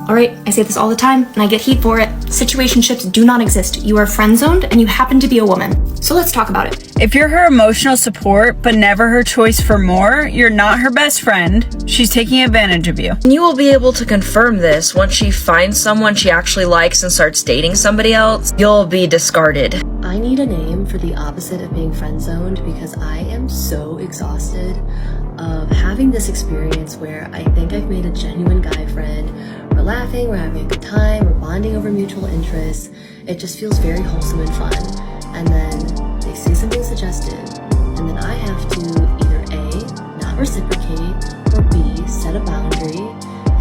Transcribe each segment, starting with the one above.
Alright, I say this all the time, and I get heat for it. Situationships do not exist. You are friend-zoned, and you happen to be a woman. So let's talk about it. If you're her emotional support, but never her choice for more, you're not her best friend. She's taking advantage of you. And you will be able to confirm this once she finds someone she actually likes and starts dating somebody else. You'll be discarded. I need a name for the opposite of being friend-zoned because I am so exhausted of having this experience where I think I've made a genuine guy friend. We're laughing, we're having a good time, we're bonding over mutual interests. It just feels very wholesome and fun. And then they say something suggestive, and then I have to either A, not reciprocate, or B, set a boundary,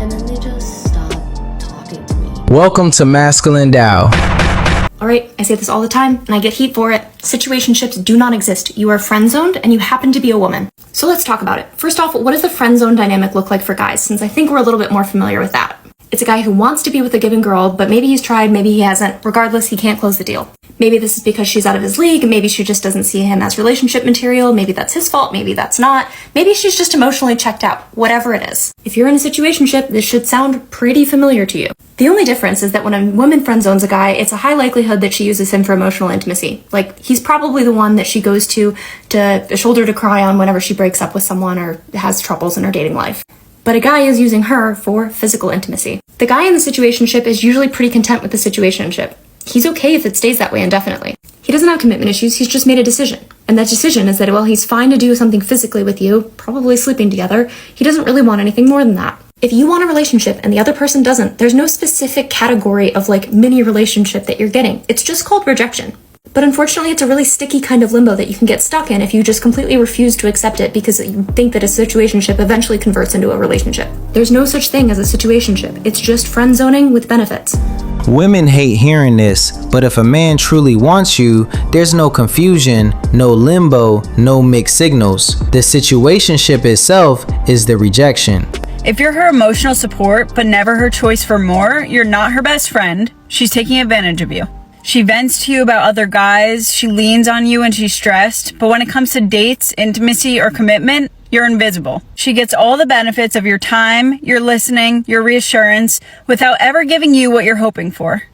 and then they just stop talking to me. Welcome to Masculine MGTOW. Alright, I say this all the time, and I get heat for it. Situationships do not exist. You are friend-zoned, and you happen to be a woman. So let's talk about it. First off, what does the friend-zone dynamic look like for guys, since I think we're a little bit more familiar with that. It's a guy who wants to be with a given girl, but maybe he's tried, maybe he hasn't. Regardless, he can't close the deal. Maybe this is because she's out of his league, maybe she just doesn't see him as relationship material, maybe that's his fault, maybe that's not. Maybe she's just emotionally checked out, whatever it is. If you're in a situationship, this should sound pretty familiar to you. The only difference is that when a woman friend-zones a guy, it's a high likelihood that she uses him for emotional intimacy. Like, he's probably the one that she goes to a shoulder to cry on whenever she breaks up with someone or has troubles in her dating life. But a guy is using her for physical intimacy. The guy in the situationship is usually pretty content with the situationship. He's okay if it stays that way indefinitely. He doesn't have commitment issues, he's just made a decision. And that decision is that while he's fine to do something physically with you, probably sleeping together, he doesn't really want anything more than that. If you want a relationship and the other person doesn't, there's no specific category of like mini relationship that you're getting. It's just called rejection. But unfortunately, it's a really sticky kind of limbo that you can get stuck in if you just completely refuse to accept it because you think that a situationship eventually converts into a relationship. There's no such thing as a situationship. It's just friend zoning with benefits. Women hate hearing this, but if a man truly wants you, there's no confusion, no limbo, no mixed signals. The situationship itself is the rejection. If you're her emotional support, but never her choice for more, you're not her best friend. She's taking advantage of you. She vents to you about other guys, she leans on you when she's stressed, but when it comes to dates, intimacy, or commitment, you're invisible. She gets all the benefits of your time, your listening, your reassurance, without ever giving you what you're hoping for.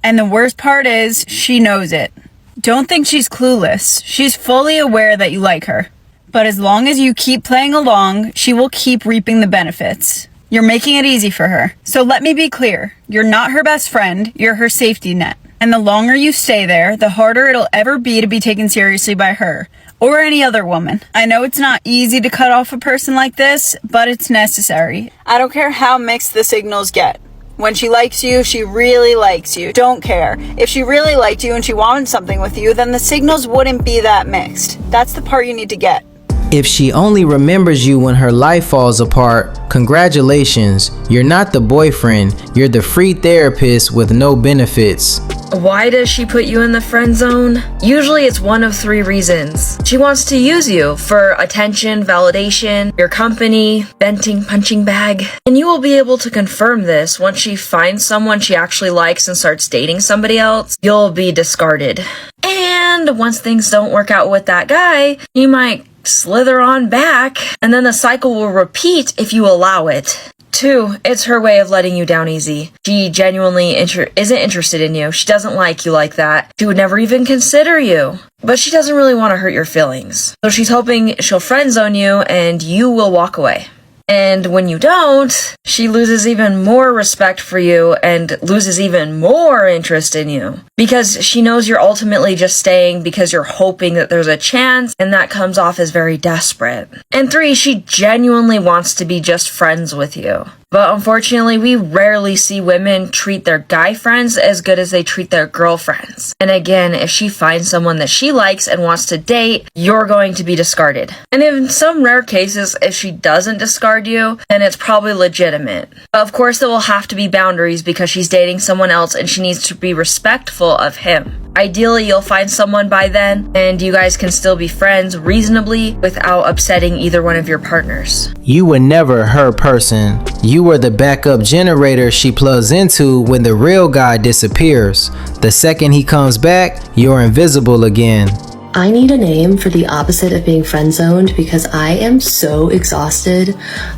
And the worst part is, she knows it. Don't think she's clueless. She's fully aware that you like her. But as long as you keep playing along, she will keep reaping the benefits. You're making it easy for her. So let me be clear. You're not her best friend, you're her safety net. And the longer you stay there, the harder it'll ever be to be taken seriously by her or any other woman. I know it's not easy to cut off a person like this, but it's necessary. I don't care how mixed the signals get. When she likes you, she really likes you. Don't care. If she really liked you and she wanted something with you, then the signals wouldn't be that mixed. That's the part you need to get. If she only remembers you when her life falls apart, congratulations, you're not the boyfriend, you're the free therapist with no benefits. Why does she put you in the friend zone? Usually it's one of three reasons. She wants to use you for attention, validation, your company, venting punching bag. And you will be able to confirm this once she finds someone she actually likes and starts dating somebody else. You'll be discarded. And once things don't work out with that guy, you might slither on back, and then the cycle will repeat if you allow it. 2, it's her way of letting you down easy. She genuinely isn't interested in you. She doesn't like you like that. She would never even consider you. But she doesn't really want to hurt your feelings. So she's hoping she'll friend zone you and you will walk away. And when you don't, she loses even more respect for you and loses even more interest in you. Because she knows you're ultimately just staying because you're hoping that there's a chance, and that comes off as very desperate. And 3, she genuinely wants to be just friends with you. But unfortunately, we rarely see women treat their guy friends as good as they treat their girlfriends. And again, if she finds someone that she likes and wants to date, you're going to be discarded. And in some rare cases, if she doesn't discard you, then it's probably legitimate. But of course, there will have to be boundaries because she's dating someone else and she needs to be respectful of him. Ideally, you'll find someone by then, and you guys can still be friends reasonably without upsetting either one of your partners. You were never her person. You were the backup generator she plugs into when the real guy disappears. The second he comes back, you're invisible again. I need a name for the opposite of being friend zoned because I am so exhausted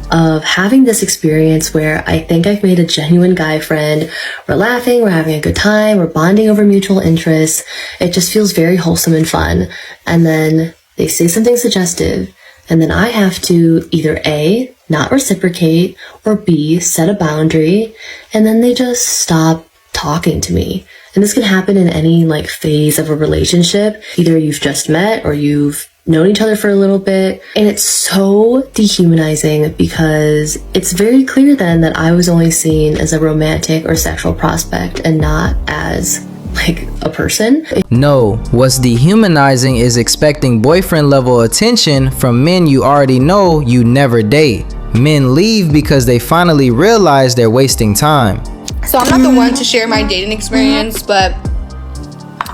of having this experience where I think I've made a genuine guy friend. We're laughing, we're having a good time, we're bonding over mutual interests. It just feels very wholesome and fun. And then they say something suggestive, and then I have to either A, not reciprocate, or B, set a boundary, and then they just stop talking to me. And this can happen in any like phase of a relationship. Either you've just met or you've known each other for a little bit. And it's so dehumanizing because it's very clear then that I was only seen as a romantic or sexual prospect and not as like a person. No, what's dehumanizing is expecting boyfriend level attention from men you already know you never date. Men leave because they finally realize they're wasting time. So I'm not the one to share my dating experience, but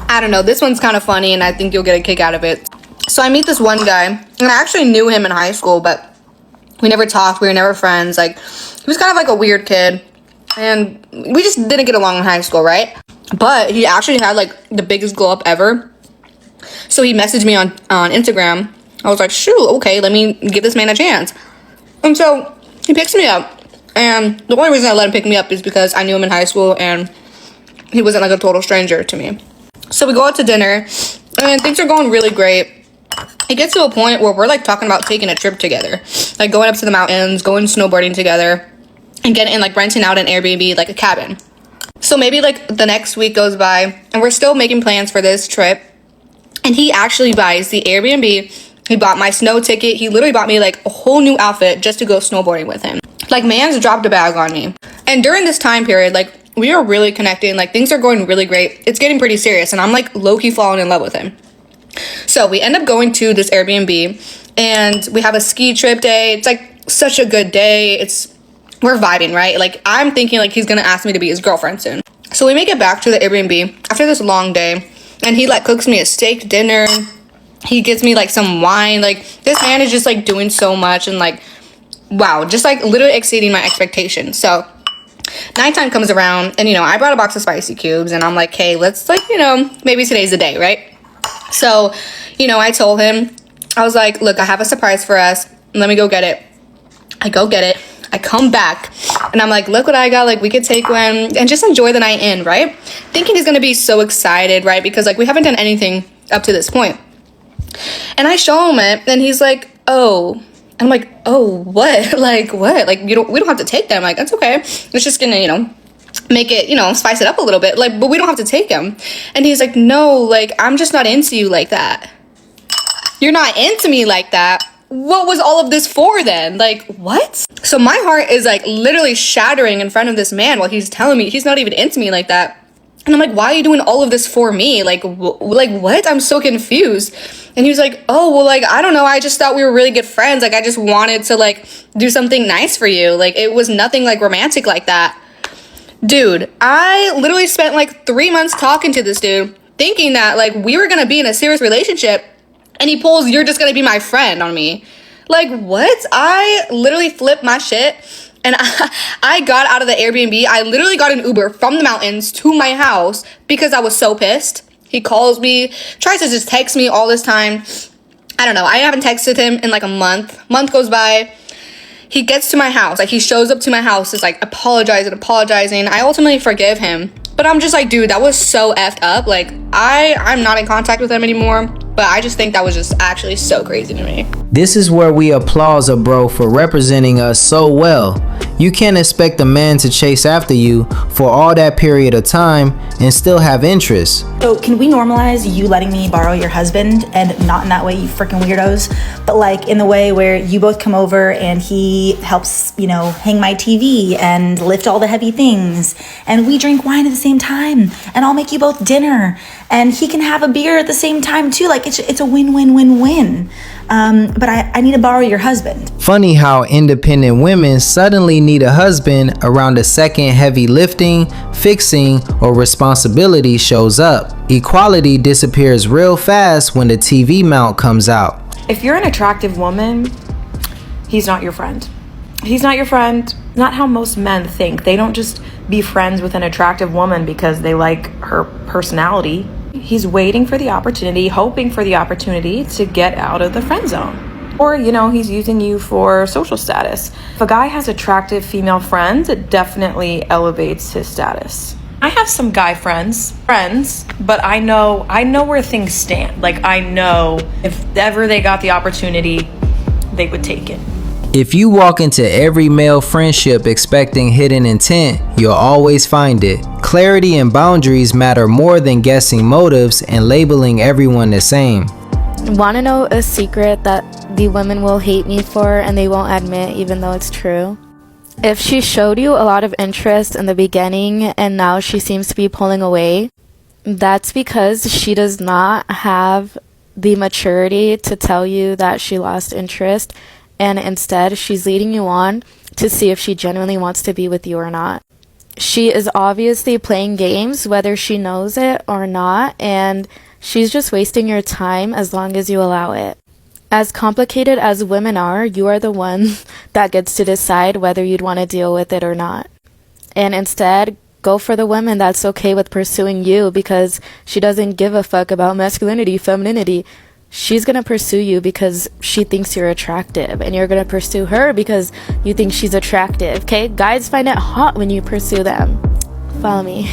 I don't know, this one's kind of funny and I think you'll get a kick out of it. So I meet this one guy, and I actually knew him in high school, but we never talked, we were never friends. Like, he was kind of like a weird kid, and we just didn't get along in high school, right? But he actually had like the biggest glow up ever. So he messaged me on Instagram. I was like, shoot, okay, let me give this man a chance. And so he picks me up. And the only reason I let him pick me up is because I knew him in high school and he wasn't like a total stranger to me. So we go out to dinner and things are going really great. It gets to a point where we're like talking about taking a trip together, like going up to the mountains, going snowboarding together, and like renting out an Airbnb, like a cabin. So maybe like the next week goes by and we're still making plans for this trip. And he actually buys the Airbnb. He bought my snow ticket. He literally bought me like a whole new outfit just to go snowboarding with him. Like, man's dropped a bag on me. And during this time period, like, we are really connecting. Like, things are going really great. It's getting pretty serious. And I'm, like, low-key falling in love with him. So we end up going to this Airbnb. And we have a ski trip day. It's, like, such a good day. We're vibing, right? Like, I'm thinking, like, he's going to ask me to be his girlfriend soon. So we make it back to the Airbnb after this long day. And he, like, cooks me a steak dinner. He gives me, like, some wine. Like, this man is just, like, doing so much. And, like, wow, just like literally exceeding my expectations. So nighttime comes around and, you know, I brought a box of spicy cubes and I'm like, hey, let's like, you know, maybe today's the day, right? So, you know, I told him, I was like, look, I have a surprise for us. Let me go get it. I go get it. I come back and I'm like, look what I got. Like, we could take one and just enjoy the night in, right? Thinking he's going to be so excited, right? Because like we haven't done anything up to this point. And I show him it and he's like, oh. I'm like, oh, what? Like, what? Like, we don't have to take them. Like, that's okay. It's just gonna, you know, make it, you know, spice it up a little bit. Like, but we don't have to take them. And he's like, no, like, I'm just not into you like that. You're not into me like that. What was all of this for then? Like, what? So my heart is like literally shattering in front of this man while he's telling me he's not even into me like that. And I'm like, why are you doing all of this for me? Like, like what? I'm so confused. And he was like, oh, well, like, I don't know. I just thought we were really good friends. Like, I just wanted to, like, do something nice for you. Like, it was nothing, like, romantic like that. Dude, I literally spent, like, 3 months talking to this dude, thinking that, like, we were going to be in a serious relationship. And he pulls, you're just going to be my friend on me. Like, what? I literally flipped my shit. And I got out of the Airbnb. I literally got an Uber from the mountains to my house because I was so pissed. He calls me, tries to just text me all this time. I don't know. I haven't texted him in like a month. Month goes by. He gets to my house. Like, he shows up to my house. Is like apologizing. I ultimately forgive him. But I'm just like, dude, that was so effed up. Like, I'm not in contact with him anymore. But I just think that was just actually so crazy to me. This is where we applaud a bro for representing us so well. You can't expect a man to chase after you for all that period of time and still have interest. So can we normalize you letting me borrow your husband, and not in that way, you freaking weirdos, but like in the way where you both come over and he helps, you know, hang my TV and lift all the heavy things, and we drink wine at the same time, and I'll make you both dinner, and he can have a beer at the same time too. Like, it's a win-win-win-win. But I need to borrow your husband. Funny how independent women suddenly need a husband around the second heavy lifting, fixing, or responsibility shows up. Equality disappears real fast when the TV mount comes out. If you're an attractive woman, he's not your friend. He's not your friend. Not how most men think. They don't just be friends with an attractive woman because they like her personality. He's waiting for the opportunity, hoping for the opportunity to get out of the friend zone. Or, he's using you for social status. If a guy has attractive female friends, it definitely elevates his status. I have some guy friends, but I know where things stand. Like, I know if ever they got the opportunity, they would take it. If you walk into every male friendship expecting hidden intent, you'll always find it. Clarity and boundaries matter more than guessing motives and labeling everyone the same. Want to know a secret that the women will hate me for and they won't admit even though it's true? If she showed you a lot of interest in the beginning and now she seems to be pulling away, that's because she does not have the maturity to tell you that she lost interest, and instead she's leading you on to see if she genuinely wants to be with you or not. She is obviously playing games whether she knows it or not, and she's just wasting your time as long as you allow it. As complicated as women are, you are the one that gets to decide whether you'd want to deal with it or not. And instead, go for the woman that's okay with pursuing you because she doesn't give a fuck about masculinity, femininity. She's gonna pursue you because she thinks you're attractive, and you're gonna pursue her because you think she's attractive, okay? Guys find it hot when you pursue them. Follow me.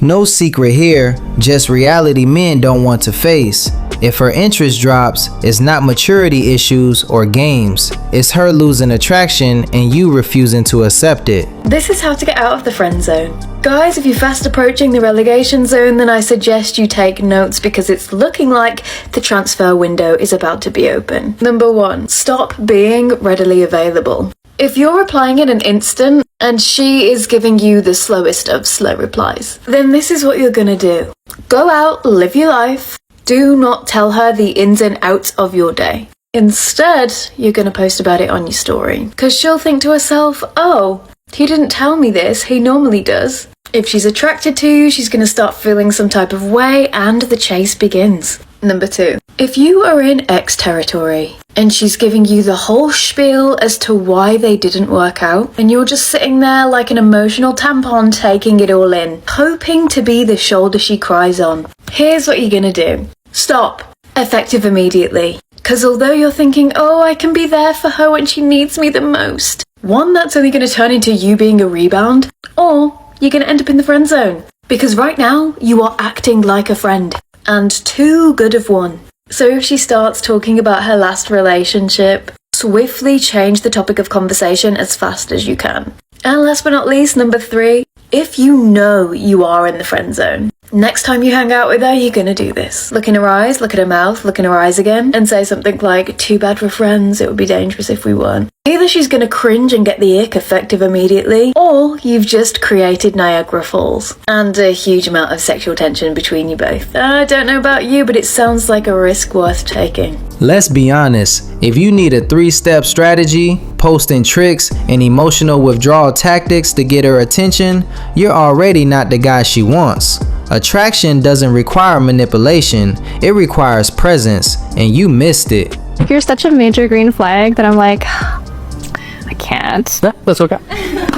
No secret here, just reality men don't want to face. If her interest drops, it's not maturity issues or games. It's her losing attraction and you refusing to accept it. This is how to get out of the friend zone. Guys, if you're fast approaching the relegation zone, then I suggest you take notes because it's looking like the transfer window is about to be open. Number 1, stop being readily available. If you're replying in an instant and she is giving you the slowest of slow replies, then this is what you're gonna do. Go out, live your life. Do not tell her the ins and outs of your day. Instead, you're gonna post about it on your story. Because she'll think to herself, oh, he didn't tell me this, he normally does. If she's attracted to you, she's gonna start feeling some type of way and the chase begins. Number 2, if you are in X territory and she's giving you the whole spiel as to why they didn't work out, and you're just sitting there like an emotional tampon taking it all in, hoping to be the shoulder she cries on, here's what you're gonna do. Stop. Effective immediately. Because although you're thinking, oh, I can be there for her when she needs me the most, 1, that's only gonna turn into you being a rebound, or you're gonna end up in the friend zone. Because right now, you are acting like a friend. And too good of one. So if she starts talking about her last relationship, swiftly change the topic of conversation as fast as you can. And last but not least, number 3, if you know you are in the friend zone, next time you hang out with her, you're gonna do this. Look in her eyes, look at her mouth, look in her eyes again, and say something like, too bad we're friends, it would be dangerous if we weren't. Either she's gonna cringe and get the ick effective immediately, or you've just created Niagara Falls and a huge amount of sexual tension between you both. I don't know about you, but it sounds like a risk worth taking. Let's be honest, if you need a 3-step strategy, posting tricks, and emotional withdrawal tactics to get her attention, you're already not the guy she wants. Attraction doesn't require manipulation, it requires presence, and you missed it. You're such a major green flag that I'm like, I can't. Yeah, that's okay.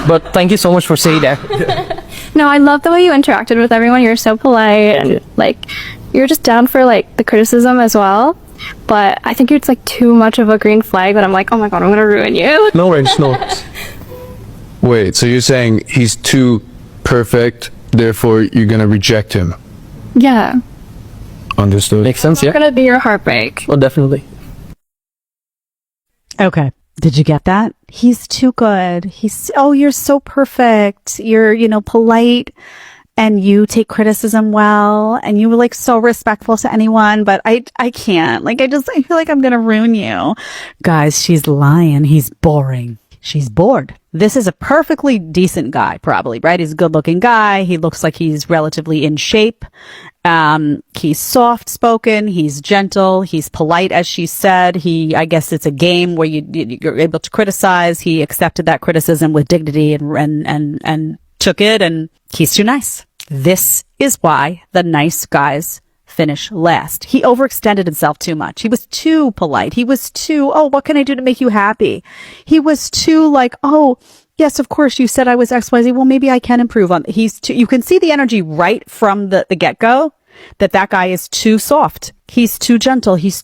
But thank you so much for saying that. No, I love the way you interacted with everyone. You're so polite and like, you're just down for like the criticism as well. But I think it's like too much of a green flag that I'm like, oh my god, I'm gonna ruin you. No worries, no worries. Wait, so you're saying he's too perfect, therefore you're gonna reject him? Yeah. Understood. Makes sense, yeah? It's gonna be your heartbreak. Well, definitely. Okay. Did you get that? He's too good. Oh, you're so perfect. You're, polite and you take criticism well and you were like so respectful to anyone, but I can't. Like, I feel like I'm going to ruin you. Guys, she's lying. He's boring. She's bored. This is a perfectly decent guy, probably, right? He's a good looking guy. He looks like he's relatively in shape. He's soft spoken. He's gentle. He's polite, as she said. I guess it's a game where you're able to criticize. He accepted that criticism with dignity and took it, and he's too nice. This is why the nice guys finish last. He overextended himself too much. He was too polite. He was too, oh, what can I do to make you happy? He was too like, oh, yes, of course, you said I was XYZ. Well, maybe I can improve on. You can see the energy right from the get-go. that guy is too soft. He's too gentle. He's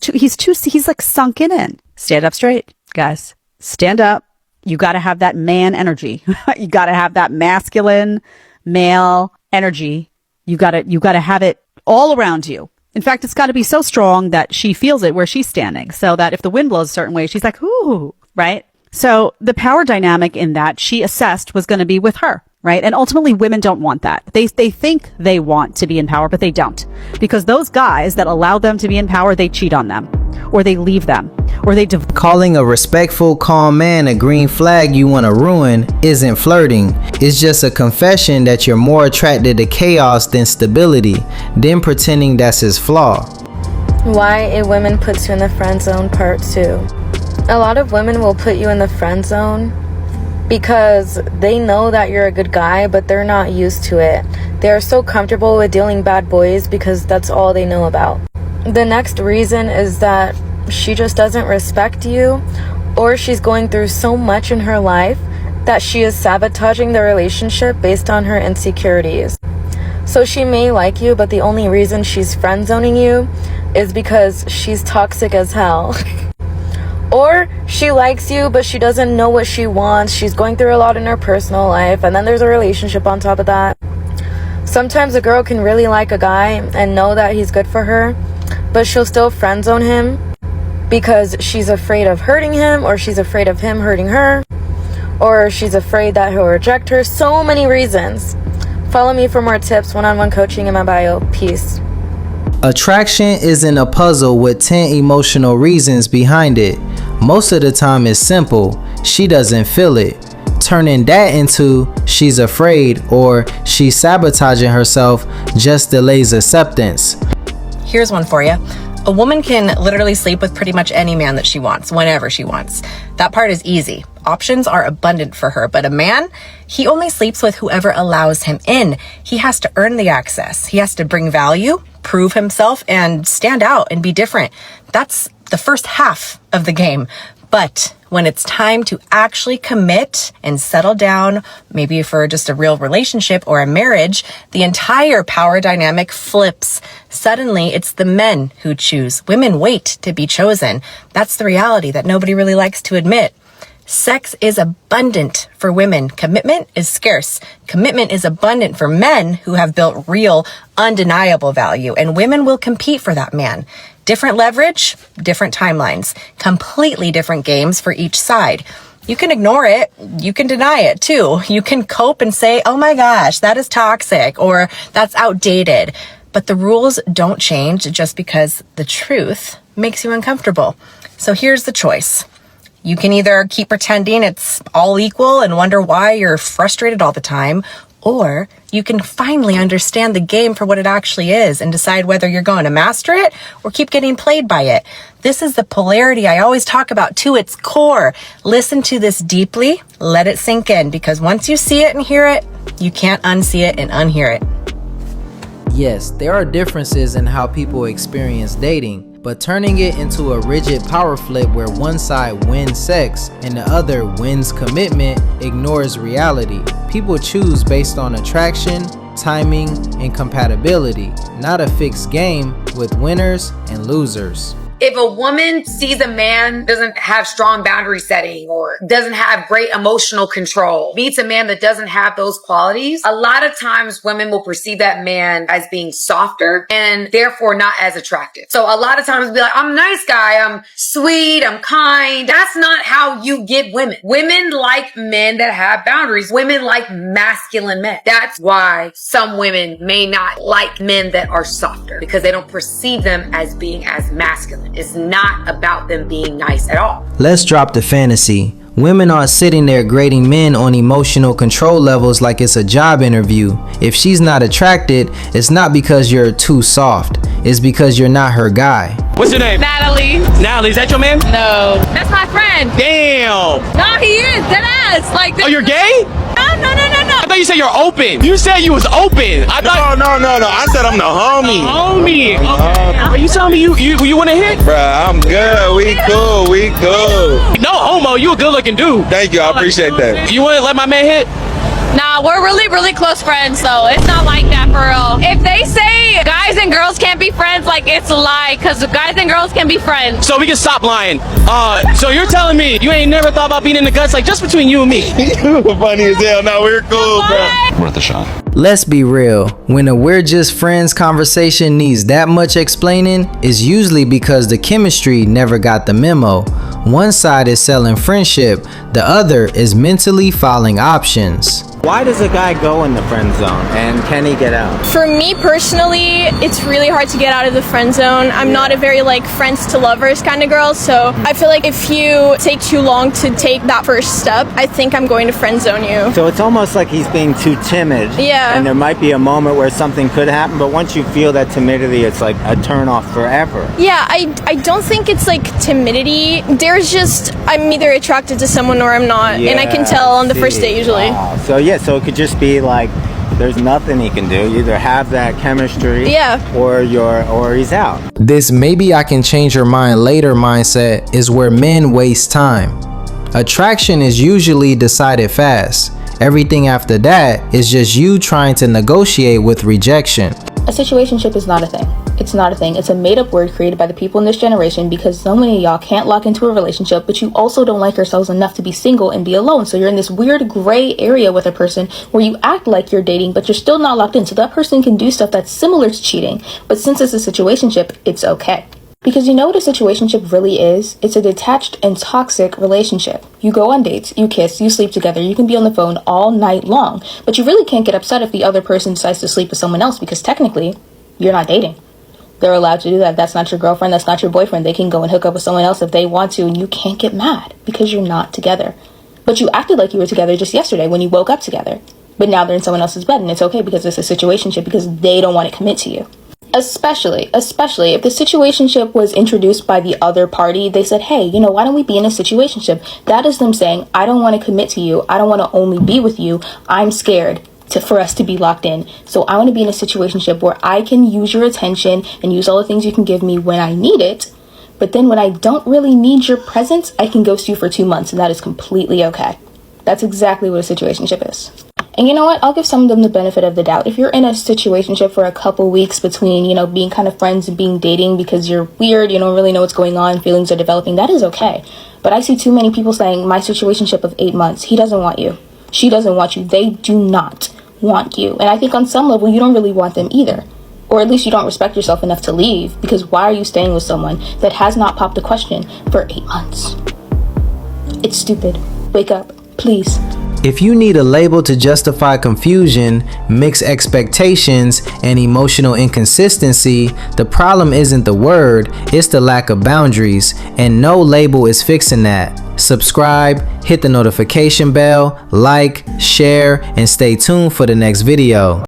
like sunken in. Stand up straight, guys. Stand up. You got to have that man energy. You got to have that masculine male energy. You got to have it all around you. In fact, it's got to be so strong that she feels it where she's standing, so that if the wind blows a certain way, she's like, ooh, right? So the power dynamic in that she assessed was going to be with her, right? And ultimately, women don't want that. They think they want to be in power, but they don't. Because those guys that allow them to be in power, they cheat on them, or they leave them, or they Calling a respectful, calm man a green flag you want to ruin isn't flirting. It's just a confession that you're more attracted to chaos than stability, then pretending that's his flaw. Why a woman puts you in the friend zone, part 2. A lot of women will put you in the friend zone because they know that you're a good guy, but they're not used to it. They are so comfortable with dealing bad boys because that's all they know about. The next reason is that she just doesn't respect you, or she's going through so much in her life that she is sabotaging the relationship based on her insecurities. So she may like you, but the only reason she's friend zoning you is because she's toxic as hell. Or she likes you, but she doesn't know what she wants. She's going through a lot in her personal life, and then there's a relationship on top of that. Sometimes a girl can really like a guy and know that he's good for her, but she'll still friend zone him because she's afraid of hurting him, or she's afraid of him hurting her, or she's afraid that he'll reject her. So many reasons. Follow me for more tips, one-on-one coaching in my bio. Peace. Attraction isn't a puzzle with 10 emotional reasons behind it. Most of the time it's simple. She doesn't feel it. Turning that into she's afraid or she's sabotaging herself just delays acceptance. Here's one for you. A woman can literally sleep with pretty much any man that she wants, whenever she wants. That part is easy. Options are abundant for her, but a man, he only sleeps with whoever allows him in. He has to earn the access. He has to bring value, prove himself, and stand out and be different. That's the first half of the game. But when it's time to actually commit and settle down, maybe for just a real relationship or a marriage, the entire power dynamic flips. Suddenly, it's the men who choose. Women wait to be chosen. That's the reality that nobody really likes to admit. Sex is abundant for women. Commitment is scarce. Commitment is abundant for men who have built real, undeniable value, and women will compete for that man. Different leverage, different timelines, completely different games for each side. You can ignore it. You can deny it too. You can cope and say, oh my gosh, that is toxic, or that's outdated. But the rules don't change just because the truth makes you uncomfortable. So here's the choice. You can either keep pretending it's all equal and wonder why you're frustrated all the time, or you can finally understand the game for what it actually is and decide whether you're going to master it or keep getting played by it. This is the polarity I always talk about to its core. Listen to this deeply, let it sink in, because once you see it and hear it, you can't unsee it and unhear it. Yes, there are differences in how people experience dating, but turning it into a rigid power flip where one side wins sex and the other wins commitment ignores reality. People choose based on attraction, timing, and compatibility, not a fixed game with winners and losers. If a woman sees a man doesn't have strong boundary setting or doesn't have great emotional control, meets a man that doesn't have those qualities, a lot of times women will perceive that man as being softer and therefore not as attractive. So a lot of times be like, I'm a nice guy, I'm sweet, I'm kind. That's not how you get women. Women like men that have boundaries. Women like masculine men. That's why some women may not like men that are softer, because they don't perceive them as being as masculine. It's not about them being nice at all. Let's drop the fantasy. Women aren't sitting there grading men on emotional control levels like it's a job interview. If she's not attracted, it's not because you're too soft. It's because you're not her guy. What's your name? Natalie. Natalie, is that your man? No. That's my friend. Damn. No, he is. Deadass. Like, oh, you're gay? No. I thought you said you're open. You said you was open. I thought. No. I said I'm the homie. Homie. Okay. Are you telling me you want to hit? Bruh, I'm good. We cool. No homo. You a good looking dude. Thank you. I appreciate that. You want to let my man hit? Nah, we're really, really close friends, so it's not like that for real. If they say guys guys and girls can't be friends, like it's a lie, because guys and girls can be friends. So we can stop lying. So you're telling me you ain't never thought about being in the guts, like just between you and me? Funny as hell. No, we're cool, bro. Worth a shot. Let's be real, when a we're just friends conversation needs that much explaining, it's usually because the chemistry never got the memo. One side is selling friendship, the other is mentally filing options. Why does a guy go in the friend zone, and can he get out? For me personally, it's really hard to get out of the friend zone. I'm not a very like friends to lovers kind of girl, so I feel like if you take too long to take that first step, I think I'm going to friend zone you. So it's almost like he's being too timid. Yeah. And there might be a moment where something could happen, but once you feel that timidity, it's like a turn off forever. Yeah, I don't think it's like timidity. There's just, I'm either attracted to someone or I'm not, and I can tell on the first date usually. Wow. So yeah, so it could just be like there's nothing he can do. You either have that chemistry, or he's out. This maybe I can change your mind later mindset is where men waste time. Attraction is usually decided fast. Everything after that is just you trying to negotiate with rejection. A situationship is not a thing. It's not a thing. It's a made-up word created by the people in this generation because so many of y'all can't lock into a relationship, but you also don't like yourselves enough to be single and be alone. So you're in this weird gray area with a person where you act like you're dating, but you're still not locked in. So that person can do stuff that's similar to cheating, but since it's a situationship, it's okay. Because you know what a situationship really is? It's a detached and toxic relationship. You go on dates, you kiss, you sleep together, you can be on the phone all night long, but you really can't get upset if the other person decides to sleep with someone else because technically, you're not dating. They're allowed to do that. That's not your girlfriend, that's not your boyfriend. They can go and hook up with someone else if they want to, and you can't get mad because you're not together. But you acted like you were together just yesterday when you woke up together. But now they're in someone else's bed, and it's okay because it's a situationship because they don't want to commit to you. Especially if the situationship was introduced by the other party, they said, hey, you know, why don't we be in a situationship? That is them saying, I don't want to commit to you. I don't want to only be with you. I'm scared for us to be locked in. So I want to be in a situationship where I can use your attention and use all the things you can give me when I need it. But then when I don't really need your presence, I can ghost you for 2 months, and that is completely okay. That's exactly what a situationship is. And you know what? I'll give some of them the benefit of the doubt. If you're in a situationship for a couple weeks between, you know, being kind of friends and being dating because you're weird, you don't really know what's going on, feelings are developing, that is okay. But I see too many people saying, my situationship of 8 months, he doesn't want you. She doesn't want you. They do not want you. And I think on some level, you don't really want them either. Or at least you don't respect yourself enough to leave, because why are you staying with someone that has not popped a question for 8 months? It's stupid. Wake up, please. If you need a label to justify confusion, mixed expectations, and emotional inconsistency, the problem isn't the word, it's the lack of boundaries, and no label is fixing that. Subscribe, hit the notification bell, like, share, and stay tuned for the next video.